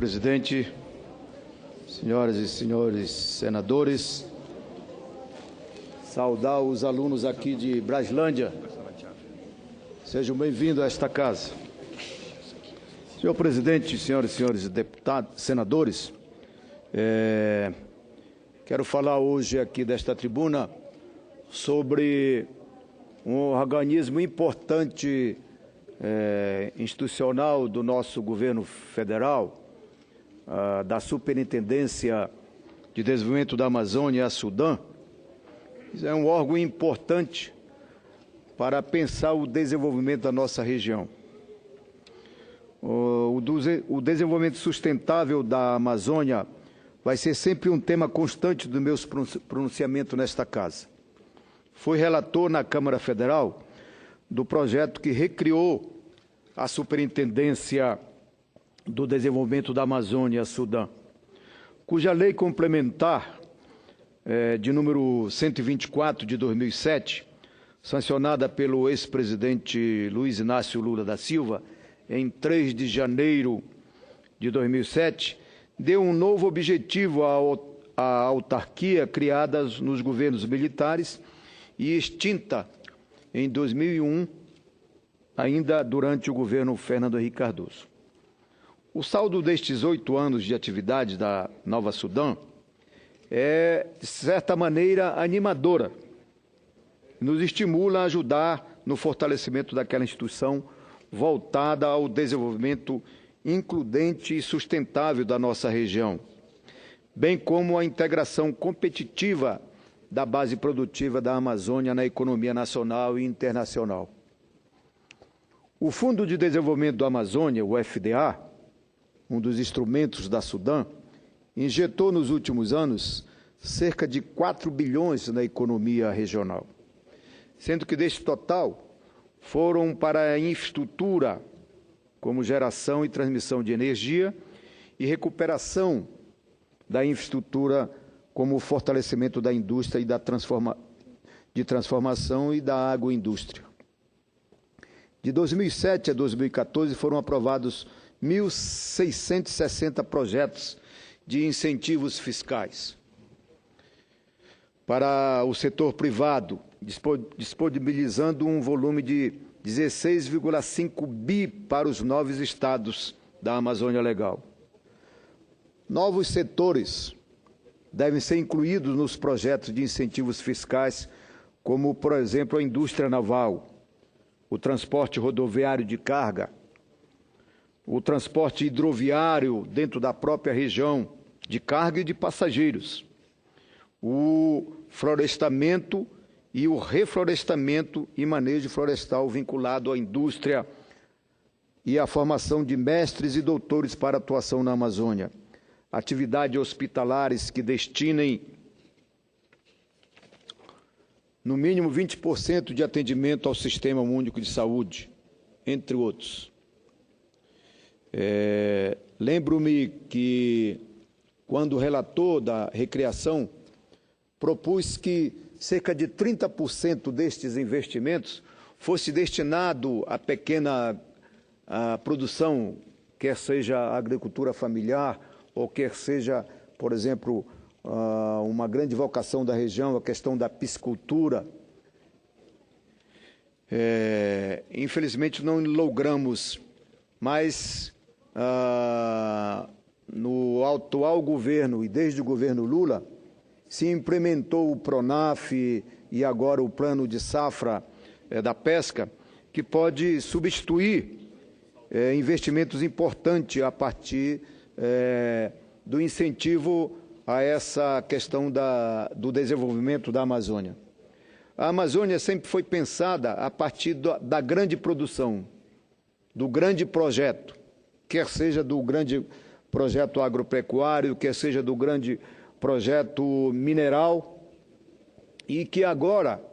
presidente, senhoras e senhores senadores, saudar os alunos aqui de Braslândia. Sejam bem-vindos a esta casa. Senhor presidente, senhoras e senhores deputados, senadores, quero falar hoje aqui desta tribuna sobre um organismo importante institucional do nosso governo federal, da Superintendência de Desenvolvimento da Amazônia e Sudã. É um órgão importante para pensar o desenvolvimento da nossa região. O desenvolvimento sustentável da Amazônia vai ser sempre um tema constante dos meus pronunciamentos nesta casa. Fui relator na Câmara Federal do projeto que recriou a Superintendência do Desenvolvimento da Amazônia e Sudã, cuja lei complementar de número 124 de 2007, sancionada pelo ex-presidente Luiz Inácio Lula da Silva, em 3 de janeiro de 2007, deu um novo objetivo à autarquia criada nos governos militares e extinta em 2001, ainda durante o governo Fernando Henrique Cardoso. O saldo destes 8 anos de atividade da Nova Sudã é, de certa maneira, animadora. Nos estimula a ajudar no fortalecimento daquela instituição voltada ao desenvolvimento includente e sustentável da nossa região, bem como a integração competitiva da base produtiva da Amazônia na economia nacional e internacional. O Fundo de Desenvolvimento da Amazônia, o FDA, um dos instrumentos da Sudã, injetou nos últimos anos cerca de 4 bilhões na economia regional, sendo que deste total foram para a infraestrutura, como geração e transmissão de energia, e recuperação da infraestrutura, como o fortalecimento da indústria e de transformação e da agroindústria. De 2007 a 2014 foram aprovados 1.660 projetos de incentivos fiscais para o setor privado, disponibilizando um volume de 16,5 bi para os 9 estados da Amazônia Legal. Novos setores devem ser incluídos nos projetos de incentivos fiscais, como, por exemplo, a indústria naval, o transporte rodoviário de carga, o transporte hidroviário dentro da própria região de carga e de passageiros, o florestamento e o reflorestamento e manejo florestal vinculado à indústria e à formação de mestres e doutores para atuação na Amazônia, atividades hospitalares que destinem no mínimo 20% de atendimento ao Sistema Único de Saúde, entre outros. Lembro-me que, quando relator da recriação, propus que cerca de 30% destes investimentos fosse destinado à pequena produção, quer seja a agricultura familiar, ou quer seja, por exemplo, uma grande vocação da região, a questão da piscicultura. Infelizmente, não logramos, mas no atual governo e desde o governo Lula, se implementou o PRONAF e agora o Plano de Safra da Pesca, que pode substituir investimentos importantes a partir do incentivo a essa questão do desenvolvimento da Amazônia. A Amazônia sempre foi pensada a partir da grande produção, do grande projeto, quer seja do grande projeto agropecuário, quer seja do grande projeto mineral, e que agora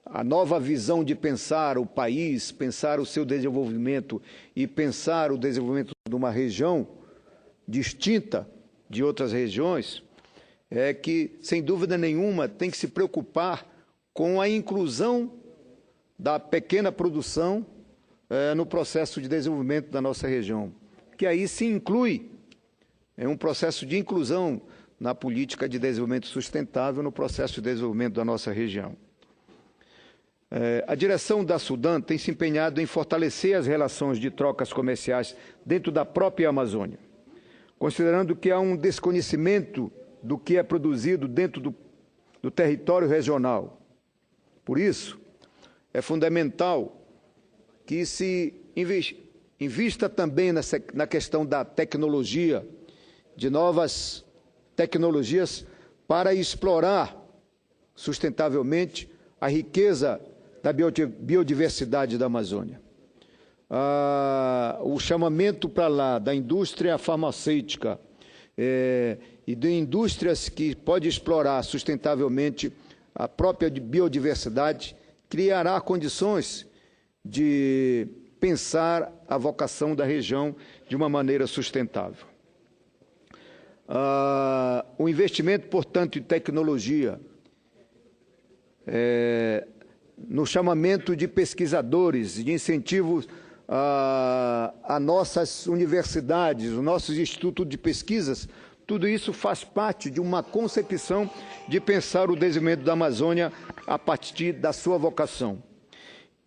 a nova visão de pensar o país, pensar o seu desenvolvimento e pensar o desenvolvimento de uma região distinta de outras regiões, é que, sem dúvida nenhuma, tem que se preocupar com a inclusão da pequena produção no processo de desenvolvimento da nossa região, que aí se inclui em um processo de inclusão na política de desenvolvimento sustentável, no processo de desenvolvimento da nossa região. A direção da Sudan tem se empenhado em fortalecer as relações de trocas comerciais dentro da própria Amazônia, considerando que há um desconhecimento do que é produzido dentro do território regional. Por isso, é fundamental que se invista também na questão da tecnologia, de novas tecnologias para explorar sustentavelmente a riqueza da biodiversidade da Amazônia. O chamamento para lá da indústria farmacêutica e de indústrias que pode explorar sustentavelmente a própria biodiversidade criará condições de pensar a vocação da região de uma maneira sustentável. O investimento, portanto, em tecnologia, no chamamento de pesquisadores, de incentivos a nossas universidades, os nossos institutos de pesquisas, tudo isso faz parte de uma concepção de pensar o desenvolvimento da Amazônia a partir da sua vocação.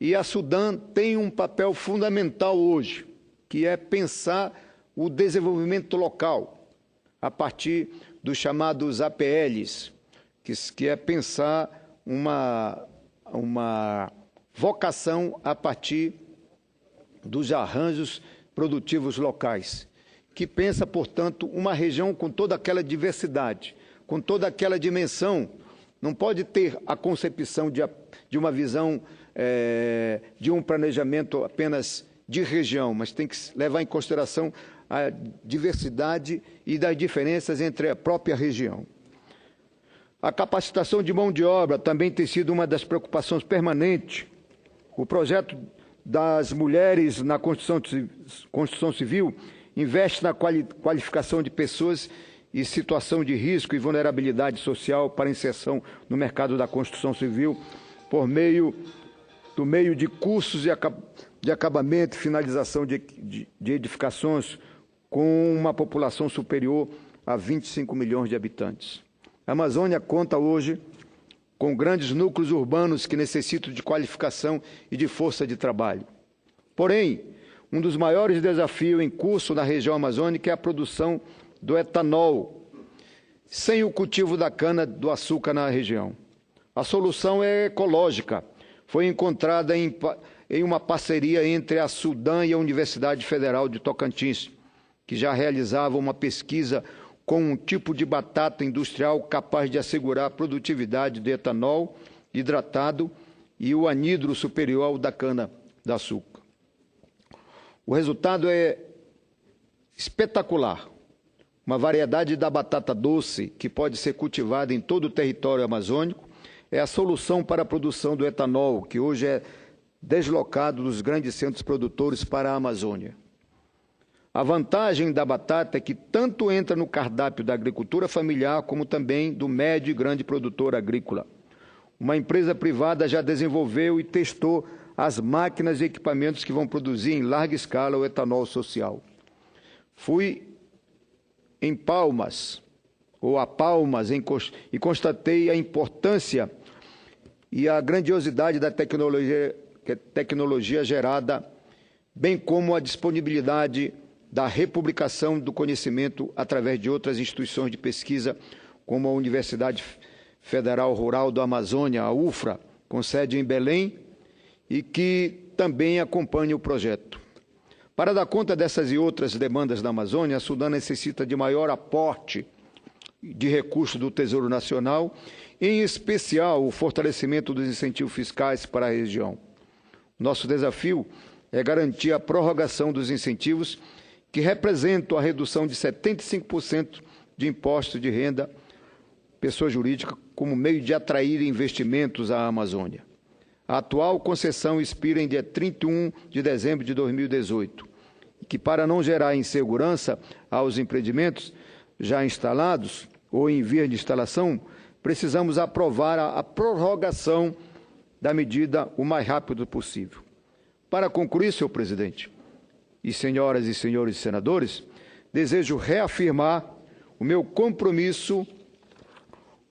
E a Sudan tem um papel fundamental hoje, que é pensar o desenvolvimento local, a partir dos chamados APLs, que é pensar uma vocação a partir dos arranjos produtivos locais, que pensa, portanto, uma região com toda aquela diversidade, com toda aquela dimensão. Não pode ter a concepção de uma visão de um planejamento apenas de região, mas tem que levar em consideração a diversidade e das diferenças entre a própria região. A capacitação de mão de obra também tem sido uma das preocupações permanentes. O projeto das mulheres na construção civil investe na qualificação de pessoas em situação de risco e vulnerabilidade social para inserção no mercado da construção civil por meio de cursos de acabamento e finalização de edificações com uma população superior a 25 milhões de habitantes. A Amazônia conta hoje com grandes núcleos urbanos que necessitam de qualificação e de força de trabalho. Porém, um dos maiores desafios em curso na região amazônica é a produção do etanol, sem o cultivo da cana-do-açúcar na região. A solução é ecológica. Foi encontrada em uma parceria entre a Sudan e a Universidade Federal de Tocantins, que já realizava uma pesquisa com um tipo de batata industrial capaz de assegurar a produtividade de etanol hidratado e o anidro superior ao da cana-de-açúcar. O resultado é espetacular. Uma variedade da batata doce que pode ser cultivada em todo o território amazônico é a solução para a produção do etanol, que hoje é deslocado dos grandes centros produtores para a Amazônia. A vantagem da batata é que tanto entra no cardápio da agricultura familiar como também do médio e grande produtor agrícola. Uma empresa privada já desenvolveu e testou as máquinas e equipamentos que vão produzir em larga escala o etanol social. Fui em Palmas, ou a Palmas, e constatei a importância e a grandiosidade da tecnologia gerada, bem como a disponibilidade da republicação do conhecimento através de outras instituições de pesquisa, como a Universidade Federal Rural do Amazônia, a UFRA, com sede em Belém, e que também acompanha o projeto. Para dar conta dessas e outras demandas da Amazônia, a Sudan necessita de maior aporte de recursos do Tesouro Nacional, em especial o fortalecimento dos incentivos fiscais para a região. Nosso desafio é garantir a prorrogação dos incentivos que representam a redução de 75% de imposto de renda pessoa jurídica como meio de atrair investimentos à Amazônia. A atual concessão expira em dia 31 de dezembro de 2018, que, para não gerar insegurança aos empreendimentos já instalados ou em vias de instalação, precisamos aprovar a prorrogação da medida o mais rápido possível. Para concluir, senhor presidente, e senhoras e senhores senadores, desejo reafirmar o meu compromisso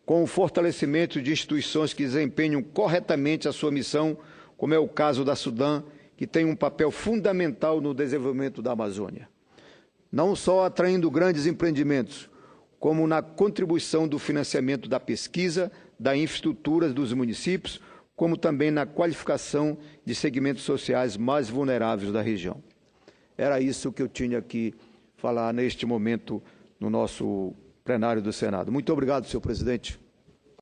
com o fortalecimento de instituições que desempenham corretamente a sua missão, como é o caso da Sudam, que tem um papel fundamental no desenvolvimento da Amazônia. Não só atraindo grandes empreendimentos, como na contribuição do financiamento da pesquisa, da infraestrutura dos municípios, como também na qualificação de segmentos sociais mais vulneráveis da região. Era isso que eu tinha que falar neste momento no nosso plenário do Senado. Muito obrigado, senhor presidente.